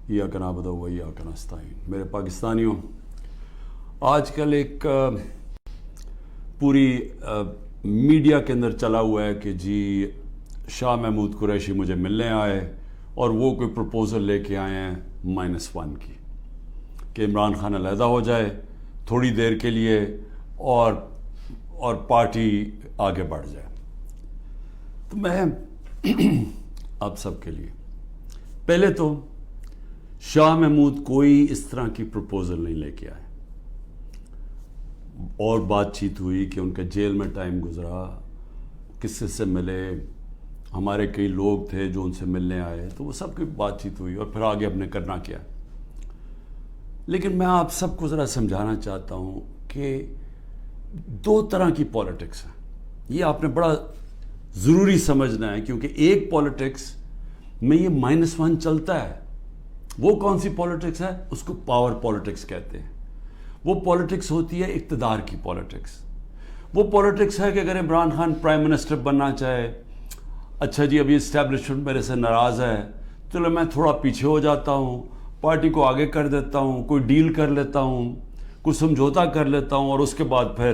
ایاک نعبد و ایاک نستعین۔ میرے پاکستانیوں، آج کل ایک پوری میڈیا کے اندر چلا ہوا ہے کہ جی شاہ محمود قریشی مجھے ملنے آئے اور وہ کوئی پروپوزل لے کے آئے ہیں -1 کی، کہ عمران خان علیحدہ ہو جائے تھوڑی دیر کے لیے اور پارٹی آگے بڑھ جائے۔ تو میں آپ سب کے لیے پہلے تو شاہ محمود کوئی اس طرح کی پروپوزل نہیں لے کے آئے، اور بات چیت ہوئی کہ ان کا جیل میں ٹائم گزرا، کس سے ملے، ہمارے کئی لوگ تھے جو ان سے ملنے آئے، تو وہ سب کی بات چیت ہوئی اور پھر آگے ہم نے کرنا کیا۔ لیکن میں آپ سب کو ذرا سمجھانا چاہتا ہوں کہ 2 طرح کی پالیٹکس ہیں، یہ آپ نے بڑا ضروری سمجھنا ہے، کیونکہ ایک پالیٹکس میں یہ -1 چلتا ہے۔ وہ کون سی پالیٹکس ہے؟ اس کو پاور پالیٹکس کہتے ہیں۔ وہ پالیٹکس ہوتی ہے اقتدار کی پالیٹکس۔ وہ پالیٹکس ہے کہ اگر عمران خان پرائم منسٹر بننا چاہے، اچھا جی ابھی اسٹیبلشمنٹ میرے سے ناراض ہے، چلو میں تھوڑا پیچھے ہو جاتا ہوں، پارٹی کو آگے کر دیتا ہوں، کوئی ڈیل کر لیتا ہوں، کوئی سمجھوتا کر لیتا ہوں، اور اس کے بعد پھر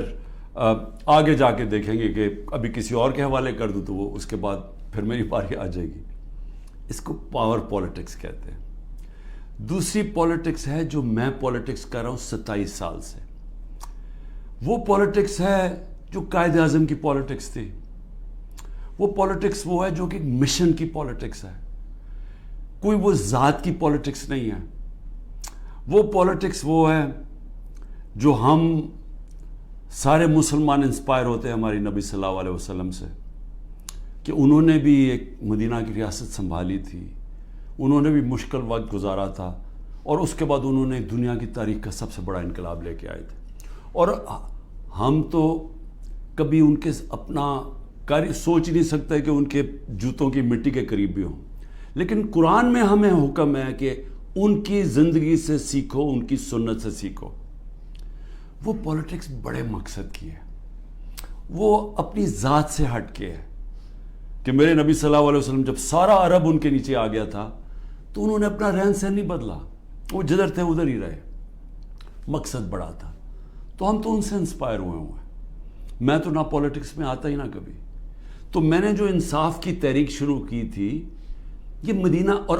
آگے جا کے دیکھیں گے کہ ابھی کسی اور کے حوالے کر دوں تو وہ اس کے بعد پھر میری باری آ جائے گی۔ اس کو پاور پالیٹکس کہتے ہیں۔ دوسری پالیٹکس ہے جو میں پالیٹکس کر رہا ہوں 27 سال سے، وہ پالیٹکس ہے جو قائد اعظم کی پالیٹکس تھی۔ وہ پالیٹکس وہ ہے جو کہ مشن کی پالیٹکس ہے، کوئی وہ ذات کی پالیٹکس نہیں ہے۔ وہ پالیٹکس وہ ہے جو ہم سارے مسلمان انسپائر ہوتے ہیں ہماری نبی صلی اللہ علیہ وسلم سے، کہ انہوں نے بھی ایک مدینہ کی ریاست سنبھالی تھی، انہوں نے بھی مشکل وقت گزارا تھا، اور اس کے بعد انہوں نے دنیا کی تاریخ کا سب سے بڑا انقلاب لے کے آئے تھے۔ اور ہم تو کبھی ان کے اپنا سوچ نہیں سکتے کہ ان کے جوتوں کی مٹی کے قریب بھی ہوں، لیکن قرآن میں ہمیں حکم ہے کہ ان کی زندگی سے سیکھو، ان کی سنت سے سیکھو۔ وہ پالیٹکس بڑے مقصد کی ہے، وہ اپنی ذات سے ہٹ کے ہے، کہ میرے نبی صلی اللہ علیہ وسلم جب سارا عرب ان کے نیچے آ گیا تھا تو انہوں نے اپنا رہن سہن نہیں بدلا، وہ جدھر تھے ادھر ہی رہے، مقصد بڑا تھا۔ تو ہم تو ان سے انسپائر ہوئے ہیں۔ میں تو نہ پالیٹکس میں آتا ہی نہ کبھی، تو میں نے جو انصاف کی تحریک شروع کی تھی، یہ مدینہ، اور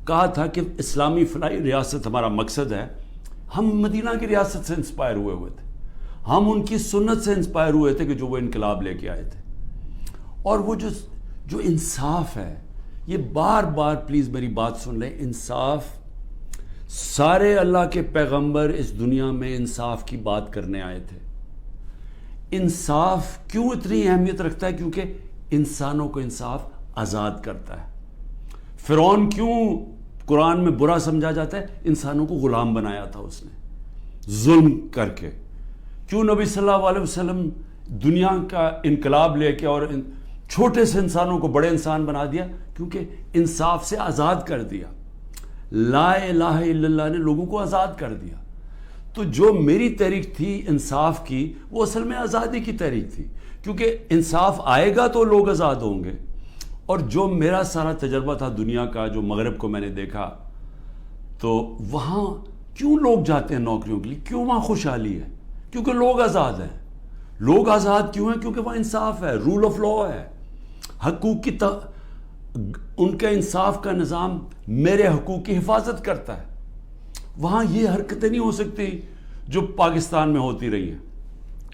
کہا تھا کہ اسلامی فلاحی ریاست ہمارا مقصد ہے، ہم مدینہ کی ریاست سے انسپائر ہوئے تھے، ہم ان کی سنت سے انسپائر ہوئے تھے کہ جو وہ انقلاب لے کے آئے تھے۔ اور وہ جو انصاف ہے، یہ بار بار پلیز میری بات سن لیں، انصاف، سارے اللہ کے پیغمبر اس دنیا میں انصاف کی بات کرنے آئے تھے۔ انصاف کیوں اتنی اہمیت رکھتا ہے؟ کیونکہ انسانوں کو انصاف آزاد کرتا ہے۔ فرعون کیوں قرآن میں برا سمجھا جاتا ہے؟ انسانوں کو غلام بنایا تھا اس نے ظلم کر کے۔ کیوں نبی صلی اللہ علیہ وسلم دنیا کا انقلاب لے کے اور چھوٹے سے انسانوں کو بڑے انسان بنا دیا؟ کیونکہ انصاف سے آزاد کر دیا۔ لا الہ الا اللہ نے لوگوں کو آزاد کر دیا۔ تو جو میری تحریک تھی انصاف کی، وہ اصل میں آزادی کی تحریک تھی، کیونکہ انصاف آئے گا تو لوگ آزاد ہوں گے۔ اور جو میرا سارا تجربہ تھا دنیا کا، جو مغرب کو میں نے دیکھا، تو وہاں کیوں لوگ جاتے ہیں نوکریوں کے لیے؟ کیوں وہاں خوشحالی ہے؟ کیونکہ لوگ آزاد ہیں۔ لوگ آزاد کیوں ہیں؟ کیونکہ وہاں انصاف ہے، رول آف لا ہے، حقوق کی ان کا انصاف کا نظام میرے حقوق کی حفاظت کرتا ہے۔ وہاں یہ حرکتیں نہیں ہو سکتی جو پاکستان میں ہوتی رہی ہیں۔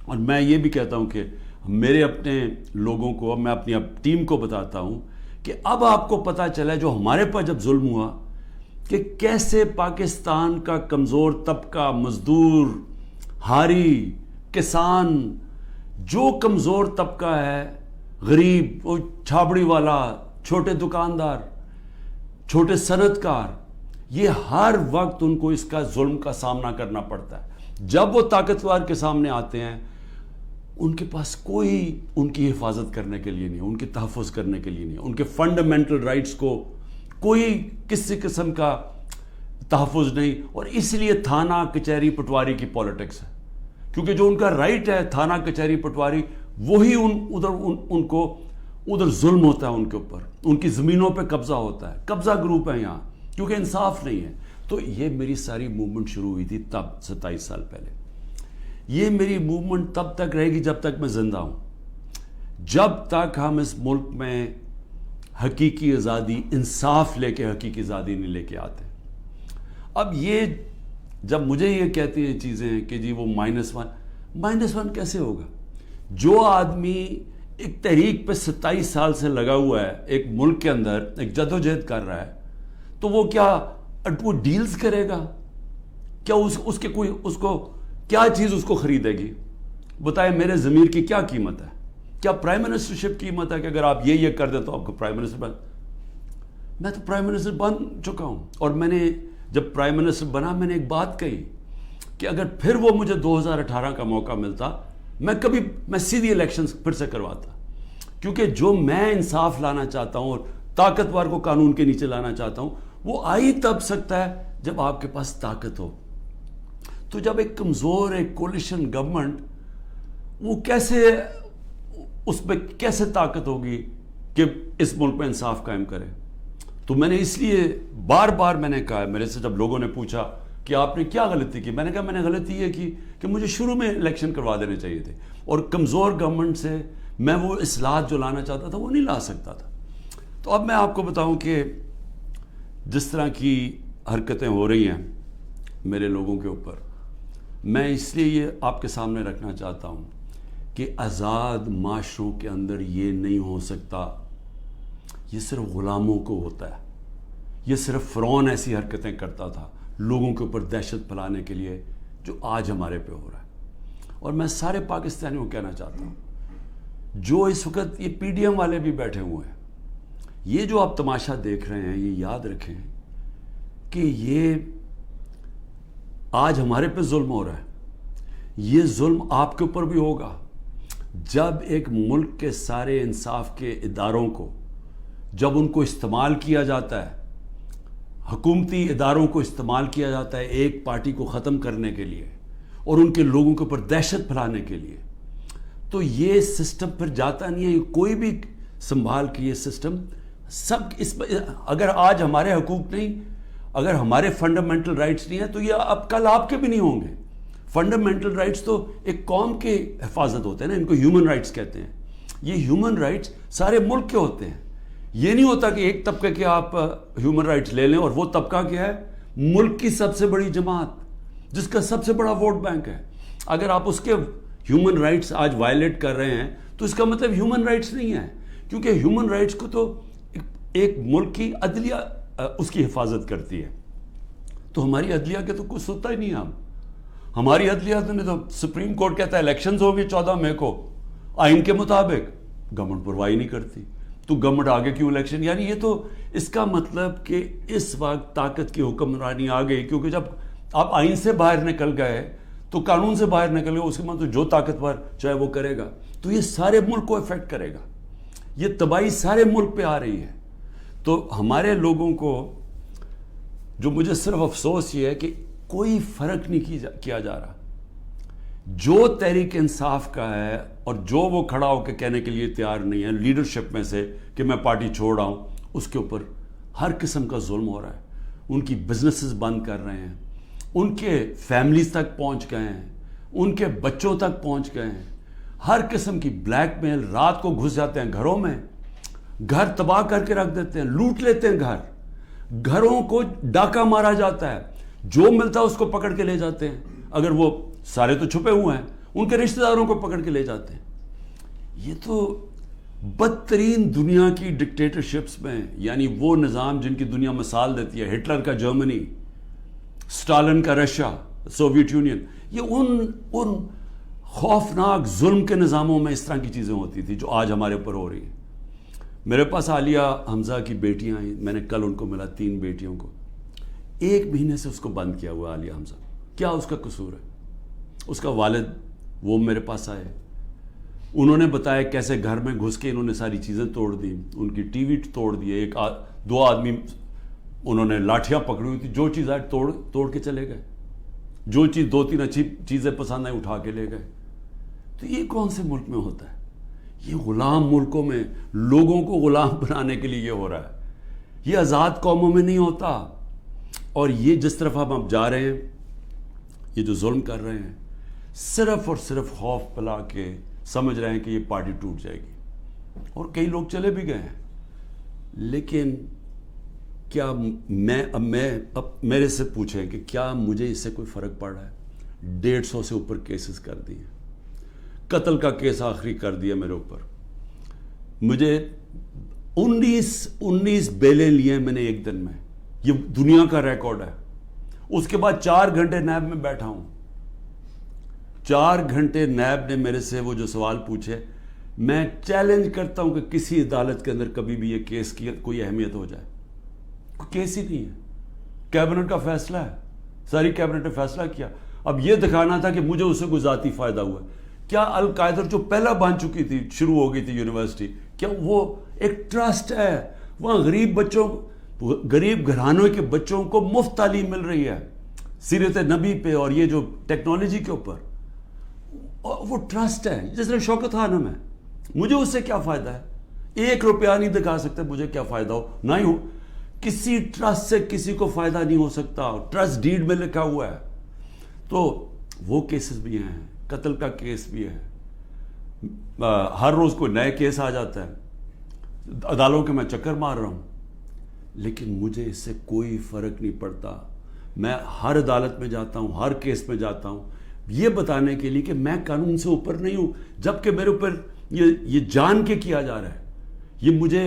اور میں یہ بھی کہتا ہوں کہ میرے اپنے لوگوں کو، میں اپنی ٹیم کو بتاتا ہوں کہ اب آپ کو پتہ چلا جو ہمارے پر جب ظلم ہوا، کہ کیسے پاکستان کا کمزور طبقہ، مزدور، ہاری، کسان، جو کمزور طبقہ ہے، غریب، وہ چھابڑی والا، چھوٹے دکاندار، چھوٹے صنعت کار، یہ ہر وقت ان کو اس کا ظلم کا سامنا کرنا پڑتا ہے۔ جب وہ طاقتور کے سامنے آتے ہیں، ان کے پاس کوئی ان کی حفاظت کرنے کے لیے نہیں، ان کے تحفظ کرنے کے لیے نہیں، ان کے فنڈامنٹل رائٹس کو کوئی کسی قسم کا تحفظ نہیں۔ اور اس لیے تھانہ کچہری پٹواری کی پالیٹکس ہے، کیونکہ جو ان کا رائٹ ہے تھانہ کچہری پٹواری، وہی ان کو ادھر ظلم ہوتا ہے، ان کے اوپر ان کی زمینوں پہ قبضہ ہوتا ہے، قبضہ گروپ ہے یہاں، کیونکہ انصاف نہیں ہے. تو یہ میری ساری موومنٹ شروع ہوئی تھی تب 27 سال پہلے. یہ میری موومنٹ تب تک رہے گی جب تک میں زندہ ہوں, جب تک ہم اس ملک میں حقیقی آزادی, انصاف لے کے حقیقی آزادی نہیں لے کے آتے. اب یہ جب مجھے یہ کہتی ہیں چیزیں کہ جی وہ -1 کیسے ہوگا؟ جو آدمی ایک تحریک پہ 27 سال سے لگا ہوا ہے, ایک ملک کے اندر ایک جدوجہد کر رہا ہے, تو وہ کیا وہ ڈیلز کرے گا؟ کیا اس کو کیا چیز اس کو خریدے گی؟ بتائے میرے ضمیر کی کیا قیمت ہے؟ کیا پرائم منسٹرشپ قیمت ہے کہ اگر آپ یہ کر دیں تو آپ کو پرائم منسٹر میں تو پرائم منسٹر بن چکا ہوں. اور میں نے جب پرائم منسٹر بنا, میں نے ایک بات کہی کہ اگر پھر وہ مجھے 2018 کا موقع ملتا, میں سیدھی الیکشنز پھر سے کرواتا. کیونکہ جو میں انصاف لانا چاہتا ہوں اور طاقتور کو قانون کے نیچے لانا چاہتا ہوں, وہ آئی تب سکتا ہے جب آپ کے پاس طاقت ہو. تو جب ایک کمزور ایک کولیشن گورنمنٹ, وہ کیسے اس پہ کیسے طاقت ہوگی کہ اس ملک میں انصاف قائم کرے؟ تو میں نے اس لیے بار بار میں نے کہا, میرے سے جب لوگوں نے پوچھا کہ آپ نے کیا غلطی کی, میں نے کہا میں نے غلطی یہ کی کہ مجھے شروع میں الیکشن کروا دینے چاہیے تھے, اور کمزور گورنمنٹ سے میں وہ اصلاحات جو لانا چاہتا تھا وہ نہیں لا سکتا تھا. تو اب میں آپ کو بتاؤں کہ جس طرح کی حرکتیں ہو رہی ہیں میرے لوگوں کے اوپر, میں اس لیے یہ آپ کے سامنے رکھنا چاہتا ہوں کہ آزاد معاشروں کے اندر یہ نہیں ہو سکتا. یہ صرف غلاموں کو ہوتا ہے. یہ صرف فرعون ایسی حرکتیں کرتا تھا لوگوں کے اوپر دہشت پھیلانے کے لیے, جو آج ہمارے پہ ہو رہا ہے. اور میں سارے پاکستانیوں کو کہنا چاہتا ہوں, جو اس وقت یہ پی ڈی ایم والے بھی بیٹھے ہوئے ہیں, یہ جو آپ تماشا دیکھ رہے ہیں, یہ یاد رکھیں کہ یہ آج ہمارے پہ ظلم ہو رہا ہے. یہ ظلم آپ کے اوپر بھی ہوگا جب ایک ملک کے سارے انصاف کے اداروں کو, جب ان کو استعمال کیا جاتا ہے, حکومتی اداروں کو استعمال کیا جاتا ہے ایک پارٹی کو ختم کرنے کے لیے اور ان کے لوگوں کے اوپر دہشت پھیلانے کے لیے. تو یہ سسٹم پھر جاتا نہیں ہے. کوئی بھی سنبھال کے یہ سسٹم سب اس اگر آج ہمارے حقوق نہیں, اگر ہمارے فنڈامنٹل رائٹس نہیں ہیں, تو یہ اب کل آپ کے بھی نہیں ہوں گے. فنڈامنٹل رائٹس تو ایک قوم کے حفاظت ہوتے ہیں نا, ان کو ہیومن رائٹس کہتے ہیں. یہ ہیومن رائٹس سارے ملک کے ہوتے ہیں. یہ نہیں ہوتا کہ ایک طبقے کے آپ ہیومن رائٹس لے لیں اور وہ طبقہ کیا ہے, ملک کی سب سے بڑی جماعت جس کا سب سے بڑا ووٹ بینک ہے, اگر آپ اس کے ہیومن رائٹس آج وائلیٹ کر رہے ہیں تو اس کا مطلب ہیومن رائٹس نہیں ہے. کیونکہ ہیومن رائٹس کو تو ایک ملک کی عدلیہ اس کی حفاظت کرتی ہے. تو ہماری عدلیہ کے تو کچھ سنتا ہی نہیں ہے. ہماری عدلیہ نے تو سپریم کورٹ کہتا ہے الیکشنز ہوگی 14 مئی کو آئین کے مطابق, گورنمنٹ پرواہی نہیں کرتی. تو گورنمنٹ آگے کیوں الیکشن؟ یعنی یہ تو اس کا مطلب کہ اس وقت طاقت کی حکمرانی آ گئی. کیونکہ جب آپ آئین سے باہر نکل گئے تو قانون سے باہر نکل گئے, اس کے مطلب جو طاقتور چاہے وہ کرے گا. تو یہ سارے ملک کو افیکٹ کرے گا. یہ تباہی سارے ملک پہ آ رہی ہے. تو ہمارے لوگوں کو جو مجھے صرف افسوس یہ ہے کہ کوئی فرق نہیں کیا جا رہا. جو تحریک انصاف کا ہے اور جو وہ کھڑا ہو کے کہنے کے لیے تیار نہیں ہے لیڈرشپ میں سے کہ میں پارٹی چھوڑ رہا ہوں, اس کے اوپر ہر قسم کا ظلم ہو رہا ہے. ان کی بزنسز بند کر رہے ہیں, ان کے فیملیز تک پہنچ گئے ہیں, ان کے بچوں تک پہنچ گئے ہیں. ہر قسم کی بلیک میل, رات کو گھس جاتے ہیں گھروں میں, گھر تباہ کر کے رکھ دیتے ہیں, لوٹ لیتے ہیں گھر, گھروں کو ڈاکہ مارا جاتا ہے, جو ملتا ہے اس کو پکڑ کے لے جاتے ہیں. اگر وہ سارے تو چھپے ہوئے ہیں, ان کے رشتہ داروں کو پکڑ کے لے جاتے ہیں. یہ تو بدترین دنیا کی ڈکٹیٹرشپس میں, یعنی وہ نظام جن کی دنیا مثال دیتی ہے, ہٹلر کا جرمنی, سٹالن کا رشیا, سوویت یونین, یہ ان خوفناک ظلم کے نظاموں میں اس طرح کی چیزیں ہوتی تھی جو آج ہمارے اوپر ہو رہی ہیں. میرے پاس عالیہ حمزہ کی بیٹیاں آئیں, میں نے کل ان کو ملا, 3 بیٹیوں کو. 1 مہینے سے اس کو بند کیا ہوا عالیہ حمزہ. کیا اس کا قصور ہے؟ اس کا والد وہ میرے پاس آئے, انہوں نے بتایا کیسے گھر میں گھس کے انہوں نے ساری چیزیں توڑ دی, ان کی ٹی وی توڑ دیے, 2 آدمی انہوں نے لاٹھیاں پکڑی ہوئی تھی, جو چیز آئے توڑ کے چلے گئے, جو چیز 2-3 اچھی چیزیں پسند آئیں اٹھا کے لے گئے. تو یہ کون سے ملک میں ہوتا ہے؟ یہ غلام ملکوں میں لوگوں کو غلام بنانے کے لیے یہ ہو رہا ہے. یہ آزاد قوموں میں نہیں ہوتا. اور یہ جس طرف ہم اب جا رہے ہیں، یہ جو ظلم کر رہے ہیں، صرف اور صرف خوف پلا کے سمجھ رہے ہیں کہ یہ پارٹی ٹوٹ جائے گی، اور کئی لوگ چلے بھی گئے ہیں. لیکن کیا اب میرے سے پوچھیں کہ کیا مجھے اس سے کوئی فرق پڑ رہا ہے؟ 150 سے اوپر کیسز کر دیے، قتل کا کیس آخری کر دیا میرے اوپر. مجھے 19 بیلیں لیے میں نے ایک دن میں، یہ دنیا کا ریکارڈ ہے. اس کے بعد 4 گھنٹے نیب میں بیٹھا ہوں. 4 گھنٹے نیب نے میرے سے وہ جو سوال پوچھے، میں چیلنج کرتا ہوں کہ کسی عدالت کے اندر کبھی بھی یہ کیس کی کوئی اہمیت ہو جائے. کوئی کیس ہی نہیں ہے، کیبنٹ کا فیصلہ ہے، ساری کیبنٹ نے فیصلہ کیا. اب یہ دکھانا تھا کہ مجھے اس سے کوئی ذاتی فائدہ ہوا. کیا القاعدہ جو پہلا بن چکی تھی، شروع ہو گئی تھی یونیورسٹی، کیا وہ ایک ٹرسٹ ہے؟ وہاں غریب گھرانوں کے بچوں کو مفت تعلیم مل رہی ہے سیرت نبی پہ اور یہ جو ٹیکنالوجی کے اوپر. وہ ٹرسٹ ہے جس طرح شوکت خانم ہے. مجھے اس سے کیا فائدہ ہے؟ 1 روپیہ نہیں دکھا سکتے مجھے کیا فائدہ ہو، نہ ہی ہو. کسی ٹرسٹ سے کسی کو فائدہ نہیں ہو سکتا، ٹرسٹ ڈیڈ میں لکھا ہوا ہے. تو وہ کیسز بھی ہیں، قتل کا کیس بھی ہے، ہر روز کوئی نئے کیس آ جاتا ہے. عدالتوں کے میں چکر مار رہا ہوں، لیکن مجھے اس سے کوئی فرق نہیں پڑتا. میں ہر عدالت میں جاتا ہوں، ہر کیس میں جاتا ہوں، یہ بتانے کے لیے کہ میں قانون سے اوپر نہیں ہوں. جبکہ میرے اوپر یہ جان کے کیا جا رہا ہے، یہ مجھے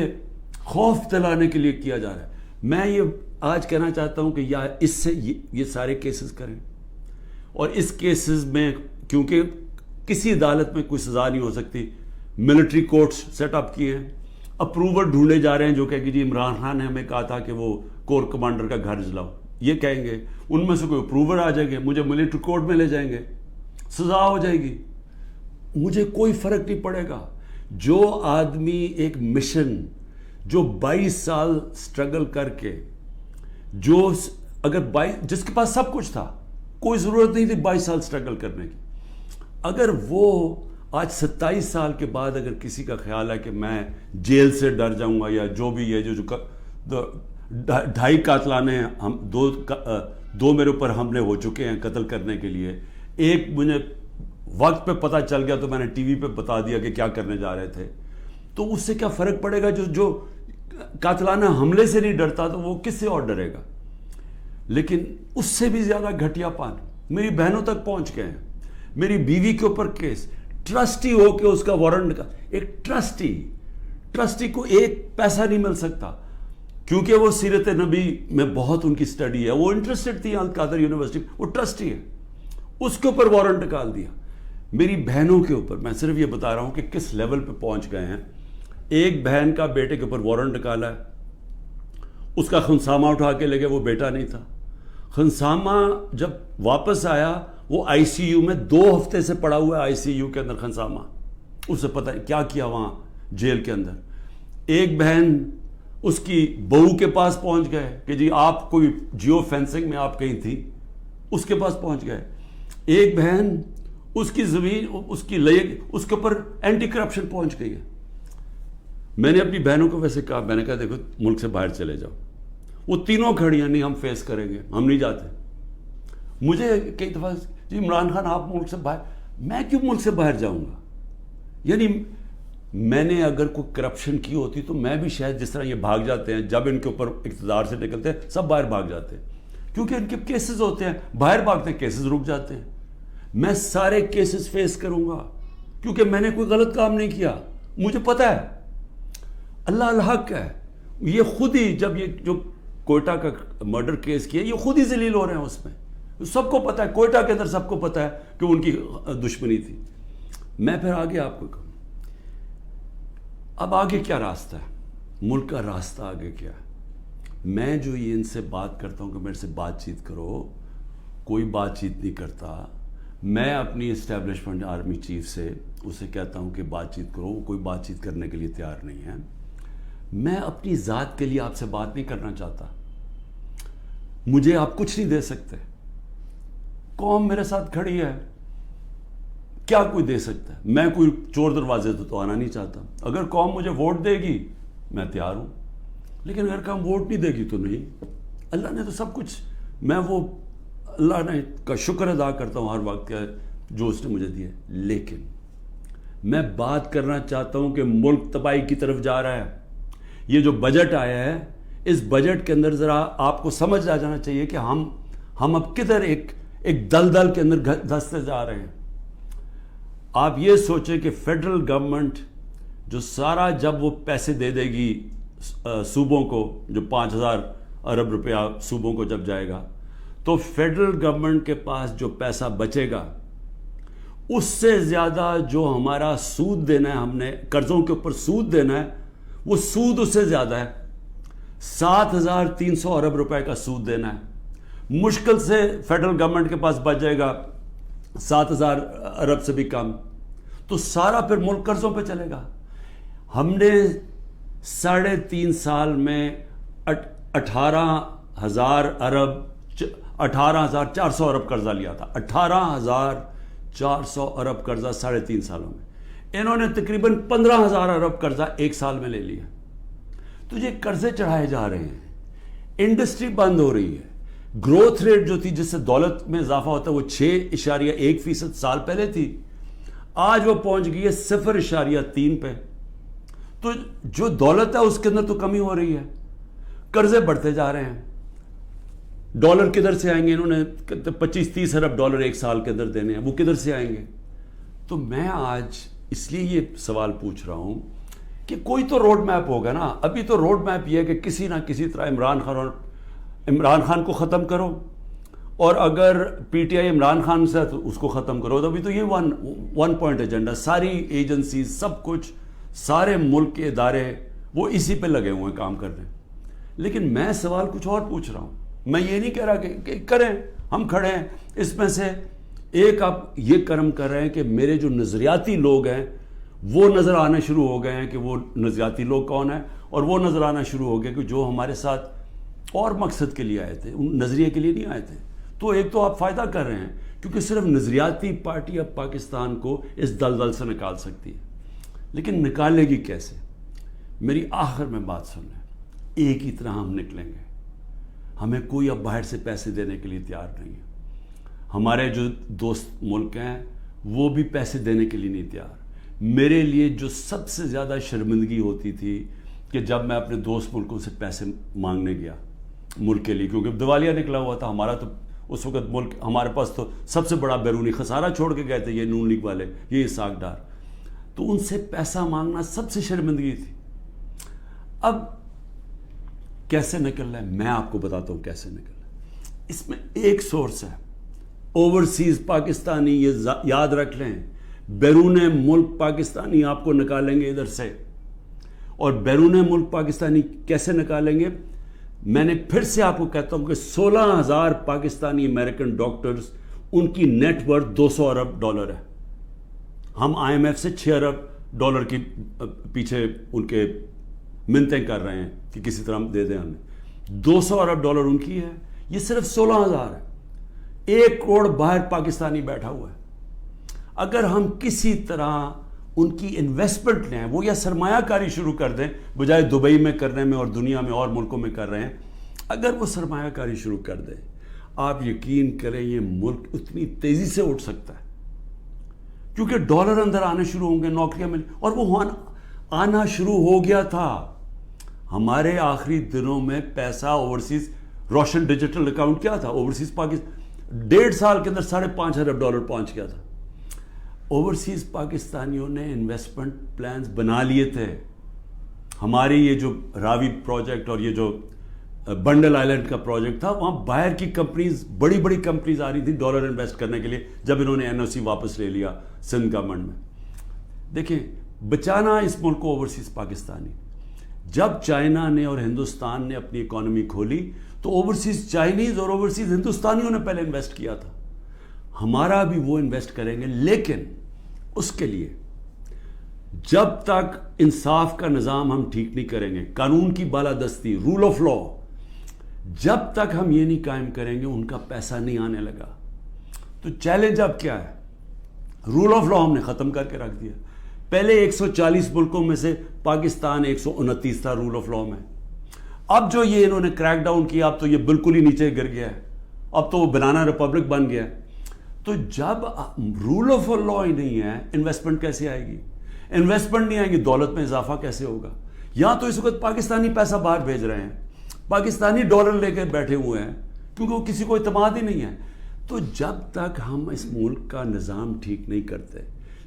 خوف دلانے کے لیے کیا جا رہا ہے. میں یہ آج کہنا چاہتا ہوں کہ یا اس سے یہ سارے کیسز کریں، اور اس کیسز میں کیونکہ کسی عدالت میں کوئی سزا نہیں ہو سکتی، ملٹری کورٹس سیٹ اپ کیے ہیں، اپروور ڈھونڈے جا رہے ہیں جو کہ جی عمران خان نے ہمیں کہا تھا کہ وہ کور کمانڈر کا گھر جلاؤ، یہ کہیں گے، ان میں سے کوئی اپروور آ جائیں گے، مجھے ملٹری کورٹ میں لے جائیں گے، سزا ہو جائے گی. مجھے کوئی فرق نہیں پڑے گا. جو آدمی ایک مشن، جو 22 سال سٹرگل کر کے، جس کے پاس سب کچھ تھا، کوئی ضرورت نہیں تھی 22 سال سٹرگل کرنے کی، اگر وہ آج 27 سال کے بعد اگر کسی کا خیال ہے کہ میں جیل سے ڈر جاؤں گا یا جو بھی ہے، جو 2.5 قاتلانے ہم دو میرے اوپر حملے ہو چکے ہیں قتل کرنے کے لیے، ایک مجھے وقت پہ پتہ چل گیا تو میں نے ٹی وی پہ بتا دیا کہ کیا کرنے جا رہے تھے، تو اس سے کیا فرق پڑے گا؟ جو قاتلانہ حملے سے نہیں ڈرتا تو وہ کس سے اور ڈرے گا؟ لیکن اس سے بھی زیادہ گھٹیا پان میری بہنوں تک پہنچ گئے ہیں. میری بیوی کے اوپر کیس، ٹرسٹی ہو کے اس کا وارنٹ کا، ایک ٹرسٹی کو 1 پیسہ نہیں مل سکتا، کیونکہ وہ سیرت نبی میں بہت ان کی سٹڈی ہے، وہ انٹرسٹڈ تھی القادر یونیورسٹی، وہ ٹرسٹی ہے، اس کے اوپر وارنٹ نکال دیا. میری بہنوں کے اوپر میں صرف یہ بتا رہا ہوں کہ کس لیول پہ پہنچ گئے ہیں. ایک بہن کا بیٹے کے اوپر وارنٹ نکالا ہے، اس کا خنسامہ اٹھا کے لے گئے، وہ بیٹا نہیں تھا. خنسامہ جب واپس آیا وہ آئی سی یو میں 2 ہفتے سے پڑا ہوا ہے، آئی سی یو کے اندر خنسامہ، اسے پتہ ہے کیا کیا وہاں جیل کے اندر. ایک بہن اس کی بہو کے پاس پہنچ گئے کہ جی آپ کوئی جیو فینسنگ میں آپ کہیں تھی، اس کے پاس پہنچ گئے. ایک بہن اس کی زمین اس کے اوپر اینٹی کرپشن پہنچ گئی ہے. میں نے اپنی بہنوں کو ویسے کہا، میں نے کہا دیکھو ملک سے باہر چلے جاؤ. وہ تینوں کھڑی ہیں، نہیں ہم فیس کریں گے، ہم نہیں جاتے. مجھے کئی دفعہ جی عمران خان آپ ملک سے باہر، میں کیوں ملک سے باہر جاؤں گا؟ یعنی میں نے اگر کوئی کرپشن کی ہوتی تو میں بھی شاید جس طرح یہ بھاگ جاتے ہیں، جب ان کے اوپر اقتدار سے نکلتے ہیں سب باہر بھاگ جاتے ہیں، کیونکہ ان کے کیسز ہوتے ہیں، باہر بھاگتے ہیں کیسز رک جاتے ہیں. میں سارے کیسز فیس کروں گا کیونکہ میں نے کوئی غلط کام نہیں کیا. مجھے پتہ ہے اللہ الحق ہے. یہ خود ہی جب یہ جو کوئٹہ کا مرڈر کیس کیا، یہ خود ہی ذلیل ہو رہے ہیں اس میں. سب کو پتہ ہے، کوئٹہ کے اندر سب کو پتہ ہے کہ ان کی دشمنی تھی. میں پھر آگے آپ کو کہوں، اب آگے کیا راستہ ہے؟ ملک کا راستہ آگے کیا ہے؟ میں جو یہ ان سے بات کرتا ہوں کہ میرے سے بات چیت کرو، کوئی بات چیت نہیں کرتا. میں اپنی اسٹیبلشمنٹ آرمی چیف سے اسے کہتا ہوں کہ بات چیت کرو، وہ کوئی بات چیت کرنے کے لیے تیار نہیں ہے. میں اپنی ذات کے لیے آپ سے بات نہیں کرنا چاہتا. مجھے آپ کچھ نہیں دے سکتے. قوم میرے ساتھ کھڑی ہے، کیا کوئی دے سکتا ہے؟ میں کوئی چور دروازے تو آنا نہیں چاہتا. اگر قوم مجھے ووٹ دے گی میں تیار ہوں، لیکن اگر قوم ووٹ نہیں دے گی تو نہیں. اللہ نے تو سب کچھ میں وہ اللہ نے کا شکر ادا کرتا ہوں ہر وقت کا جو اس نے مجھے دیا. لیکن میں بات کرنا چاہتا ہوں کہ ملک تباہی کی طرف جا رہا ہے. یہ جو بجٹ آیا ہے, اس بجٹ کے اندر ذرا آپ کو سمجھ آ جانا چاہیے کہ ہم اب کدھر ایک دلدل کے اندر دھستے جا رہے ہیں. آپ یہ سوچیں کہ فیڈرل گورنمنٹ جو سارا جب وہ پیسے دے دے گی صوبوں کو, جو 5,000 ارب روپیہ صوبوں کو جب جائے گا, تو فیڈرل گورنمنٹ کے پاس جو پیسہ بچے گا اس سے زیادہ جو ہمارا سود دینا ہے, ہم نے قرضوں کے اوپر سود دینا ہے, وہ سود اس سے زیادہ ہے. 7,300 ارب روپے کا سود دینا ہے. مشکل سے فیڈرل گورنمنٹ کے پاس بچ جائے گا 7,000 ارب سے بھی کم, تو سارا پھر ملک قرضوں پہ چلے گا. ہم نے 3.5 سال میں 18,000 ارب 18,400 ارب قرضہ لیا تھا. 18,400 ارب قرضہ 3.5 سالوں میں. انہوں نے تقریباً 15,000 ارب قرضہ ایک سال میں لے لیا. تو یہ قرضے چڑھائے جا رہے ہیں, انڈسٹری بند ہو رہی ہے. گروتھ ریٹ جو تھی جس سے دولت میں اضافہ ہوتا ہے وہ 6.1% سال پہلے تھی, آج وہ پہنچ گئی ہے 0.3 پہ. تو جو دولت ہے اس کے اندر تو کمی ہو رہی ہے, قرضے بڑھتے جا رہے ہیں. ڈالر کدھر سے آئیں گے؟ انہوں نے 25-30 ارب ڈالر ایک سال کے اندر دینے ہیں, وہ کدھر سے آئیں گے؟ تو میں آج اس لیے یہ سوال پوچھ رہا ہوں کہ کوئی تو روڈ میپ ہوگا نا. ابھی تو روڈ میپ یہ ہے کہ کسی نہ کسی طرح عمران خان کو ختم کرو, اور اگر P T I Imran Khan سے تو اس کو ختم کرو. تو ابھی تو یہ ون پوائنٹ ایجنڈا, ساری ایجنسیز, سب کچھ, سارے ملک کے ادارے وہ اسی پہ لگے ہوئے ہیں کام کرنے. لیکن میں سوال کچھ اور پوچھ رہا ہوں. میں یہ نہیں کہہ رہا کہ کریں, ہم کھڑے ہیں. اس میں سے ایک آپ یہ کرم کر رہے ہیں کہ میرے جو نظریاتی لوگ ہیں وہ نظر آنے شروع ہو گئے ہیں کہ وہ نظریاتی لوگ کون ہیں, اور وہ نظر آنا شروع ہو گئے کہ جو ہمارے ساتھ اور مقصد کے لیے آئے تھے, ان نظریے کے لیے نہیں آئے تھے. تو ایک تو آپ فائدہ کر رہے ہیں کیونکہ صرف نظریاتی پارٹی اب پاکستان کو اس دلدل سے نکال سکتی ہے. لیکن نکالے گی کیسے؟ میری آخر میں بات سن لیں, ایک ہی طرح ہم نکلیں گے. ہمیں کوئی اب باہر سے پیسے دینے کے لیے تیار نہیں ہے. ہمارے جو دوست ملک ہیں وہ بھی پیسے دینے کے لیے نہیں تیار. میرے لیے جو سب سے زیادہ شرمندگی ہوتی تھی کہ جب میں اپنے دوست ملکوں سے پیسے مانگنے گیا ملک کے لیے, کیونکہ دیوالیہ نکلا ہوا تھا ہمارا, تو اس وقت ملک ہمارے پاس تو سب سے بڑا بیرونی خسارہ چھوڑ کے گئے تھے یہ نون لیگ والے, یہ اسحاق ڈار. تو ان سے پیسہ مانگنا سب سے شرمندگی تھی. اب کیسے نکلنا ہے میں آپ کو بتاتا ہوں کیسے نکلنا ہے. اس میں ایک سورس ہے اوورسیز پاکستانی, یہ یاد رکھ لیں. بیرون ملک پاکستانی آپ کو نکالیں گے ادھر سے, اور بیرون ملک پاکستانی کیسے نکالیں گے؟ میں نے پھر سے آپ کو کہتا ہوں کہ 16,000 پاکستانی امریکن ڈاکٹرز, ان کی نیٹ ورتھ 200 ارب ڈالر ہے. ہم آئی ایم ایف سے 6 ارب ڈالر کی پیچھے ان کے منتیں کر رہے ہیں کہ کسی طرح دے دیں ہمیں. 200 ارب ڈالر ان کی ہے, یہ صرف 16,000 ہے. 1 کروڑ باہر پاکستانی بیٹھا ہوا ہے. اگر ہم کسی طرح ان کی انویسٹمنٹ لیں, وہ یا سرمایہ کاری شروع کر دیں بجائے دبئی میں کرنے میں اور دنیا میں اور ملکوں میں کر رہے ہیں, اگر وہ سرمایہ کاری شروع کر دیں, آپ یقین کریں یہ ملک اتنی تیزی سے اٹھ سکتا ہے کیونکہ ڈالر اندر آنے شروع ہوں گے, نوکریاں مل, اور وہ آنا شروع ہو گیا تھا. ہمارے آخری دنوں میں پیسہ اوورسیز, روشن ڈیجیٹل اکاؤنٹ کیا تھا اوورسیز پاکستان, 1.5 سال کے اندر 5.5 ارب ڈالر پہنچ گیا تھا. اوورسیز پاکستانیوں نے انویسٹمنٹ پلانز بنا لیے تھے. ہماری یہ جو راوی پروجیکٹ اور یہ جو بنڈل آئلینڈ کا پروجیکٹ تھا, وہاں باہر کی کمپنیز, بڑی بڑی کمپنیز آ رہی تھی ڈالر انویسٹ کرنے کے لیے جب انہوں نے NOC واپس لے لیا سندھ گورنمنٹ میں. دیکھیں بچانا اس ملک کو اوورسیز پاکستانی. جب چائنا نے اور ہندوستان نے اپنی اکانومی کھولی تو اوورسیز چائنیز اور اوورسیز ہندوستانیوں نے پہلے انویسٹ کیا تھا. ہمارا بھی وہ انویسٹ کریں گے, لیکن اس کے لیے جب تک انصاف کا نظام ہم ٹھیک نہیں کریں گے, قانون کی بالادستی, رول آف لا, جب تک ہم یہ نہیں قائم کریں گے ان کا پیسہ نہیں آنے لگا. تو چیلنج اب کیا ہے؟ رول آف لا ہم نے ختم کر کے رکھ دیا. پہلے 140 ملکوں میں سے پاکستان 129 تھا رول آف لا میں. اب جو یہ انہوں نے کریک ڈاؤن کیا, اب تو یہ بالکل ہی نیچے گر گیا ہے. اب تو وہ بنانا ریپبلک بن گیا ہے. تو جب رول آف لا ہی نہیں ہے, انویسٹمنٹ کیسے آئے گی؟ انویسٹمنٹ نہیں آئے گی, دولت میں اضافہ کیسے ہوگا؟ یہاں تو اس وقت پاکستانی پیسہ باہر بھیج رہے ہیں, پاکستانی ڈالر لے کے بیٹھے ہوئے ہیں, کیونکہ وہ کسی کو اعتماد ہی نہیں ہے. تو جب تک ہم اس ملک کا نظام ٹھیک نہیں کرتے,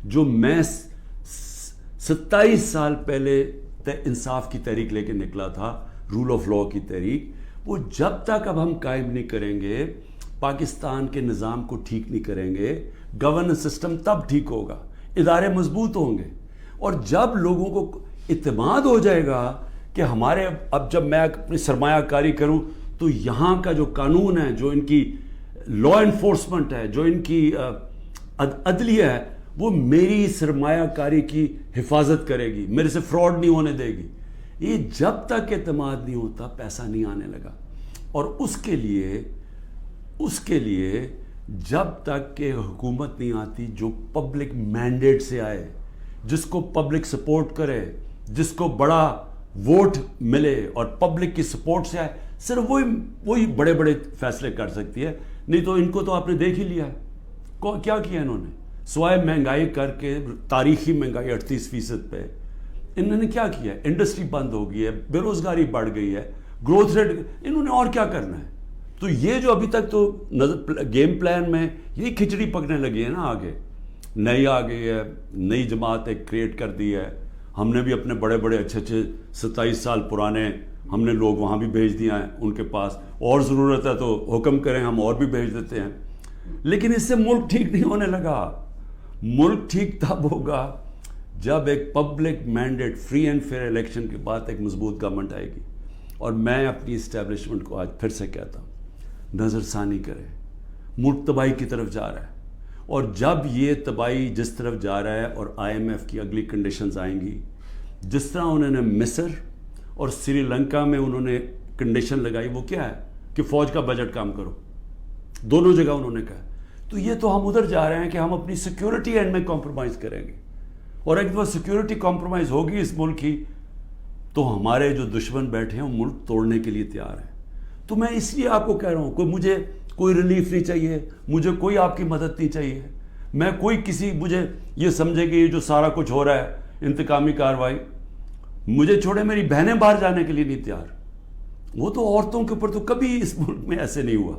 جو میں 27 سال پہلے انصاف کی تحریک لے کے نکلا تھا, رول آف لا کی تحریک, وہ جب تک اب ہم قائم نہیں کریں گے, پاکستان کے نظام کو ٹھیک نہیں کریں گے, گورننس سسٹم تب ٹھیک ہوگا, ادارے مضبوط ہوں گے. اور جب لوگوں کو اعتماد ہو جائے گا کہ ہمارے, اب جب میں اپنی سرمایہ کاری کروں تو یہاں کا جو قانون ہے, جو ان کی لا انفورسمنٹ ہے, جو ان کی عدلیہ ہے, وہ میری سرمایہ کاری کی حفاظت کرے گی, میرے سے فراڈ نہیں ہونے دے گی. یہ جب تک اعتماد نہیں ہوتا پیسہ نہیں آنے لگا. اور اس کے لیے جب تک کہ حکومت نہیں آتی جو پبلک مینڈیٹ سے آئے, جس کو پبلک سپورٹ کرے, جس کو بڑا ووٹ ملے اور پبلک کی سپورٹ سے آئے, صرف وہی بڑے بڑے فیصلے کر سکتی ہے. نہیں تو ان کو تو آپ نے دیکھ ہی لیا ہے کیا کیا انہوں نے, سوائے مہنگائی کر کے, تاریخی مہنگائی 38% پہ, انہوں نے کیا کیا ہے؟ انڈسٹری بند ہو گئی ہے, بے روزگاری بڑھ گئی ہے, گروتھ ریٹ, انہوں نے اور کیا کرنا ہے؟ تو یہ جو ابھی تک تو گیم پلان میں یہی کھچڑی پکنے لگی ہے نا, آگے نئی آ گئی ہے, نئی جماعت ایک کریٹ کر دی ہے. ہم نے بھی اپنے بڑے بڑے اچھے 27 سال پرانے ہم نے لوگ وہاں بھی بھیج دیا ہیں ان کے پاس, اور ضرورت ہے تو حکم کریں ہم اور بھی بھیج دیتے ہیں. لیکن اس سے ملک ٹھیک نہیں ہونے لگا. ملک ٹھیک تب ہوگا جب ایک public mandate, free and fair election کے بعد ایک مضبوط گورنمنٹ آئے گی. اور میں اپنی اسٹیبلشمنٹ کو آج پھر سے کہتا ہوں, نظر ثانی کرے, ملک تباہی کی طرف جا رہا ہے. اور جب یہ تباہی جس طرف جا رہا ہے, اور IMF کی اگلی کنڈیشنز آئیں گی, جس طرح انہوں نے مصر اور سری لنکا میں انہوں نے کنڈیشن لگائی, وہ کیا ہے کہ فوج کا بجٹ کام کرو, دونوں جگہ انہوں نے کہا. تو یہ تو ہم ادھر جا رہے ہیں کہ ہم اپنی سیکیورٹی اینڈ میں کمپرومائز کریں گے. اور ایک دفعہ سیکیورٹی کمپرومائز ہوگی اس ملک کی, تو ہمارے جو دشمن بیٹھے ہیں وہ ملک توڑنے کے لیے تیار ہیں. تو میں اس لیے آپ کو کہہ رہا ہوں, مجھے کوئی ریلیف نہیں چاہیے, مجھے کوئی آپ کی مدد نہیں چاہیے, میں کوئی کسی مجھے یہ سمجھے کہ یہ جو سارا کچھ ہو رہا ہے انتقامی کارروائی, مجھے چھوڑے میری بہنیں باہر جانے کے لیے نہیں تیار. وہ تو عورتوں کے اوپر تو کبھی اس ملک میں ایسے نہیں ہوا,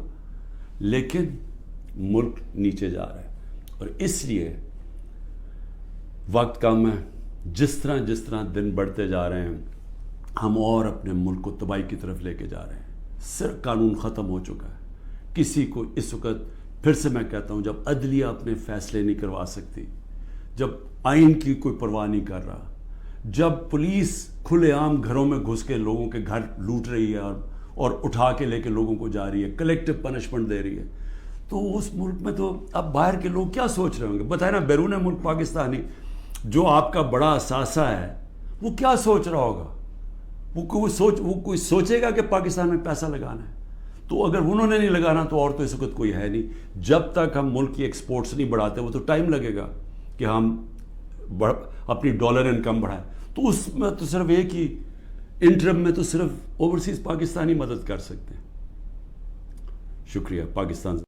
لیکن ملک نیچے جا رہا ہے. اور اس لیے وقت کم ہے. جس طرح دن بڑھتے جا رہے ہیں, ہم اور اپنے ملک کو تباہی کی طرف لے کے جا رہے ہیں. صرف قانون ختم ہو چکا ہے. کسی کو اس وقت, پھر سے میں کہتا ہوں, جب عدلیہ اپنے فیصلے نہیں کروا سکتی, جب آئین کی کوئی پرواہ نہیں کر رہا, جب پولیس کھلے عام گھروں میں گھس کے لوگوں کے گھر لوٹ رہی ہے اور اٹھا کے لے کے لوگوں کو جا رہی ہے, کلیکٹیو پنشمنٹ دے رہی ہے, تو اس ملک میں تو اب باہر کے لوگ کیا سوچ رہے ہوں گے؟ بتائیں نا, بیرون ملک پاکستانی جو آپ کا بڑا اثاثہ ہے, وہ کیا سوچ رہا ہوگا؟ وہ کوئی سوچے گا کہ پاکستان میں پیسہ لگانا ہے؟ تو اگر انہوں نے نہیں لگانا تو اور تو اس وقت کوئی ہے نہیں. جب تک ہم ملک کی ایکسپورٹس نہیں بڑھاتے, وہ تو ٹائم لگے گا کہ ہم اپنی ڈالر انکم بڑھائیں. تو اس میں تو صرف ایک ہی انٹرم میں تو صرف اوورسیز پاکستانی مدد کر سکتے ہیں. شکریہ. پاکستان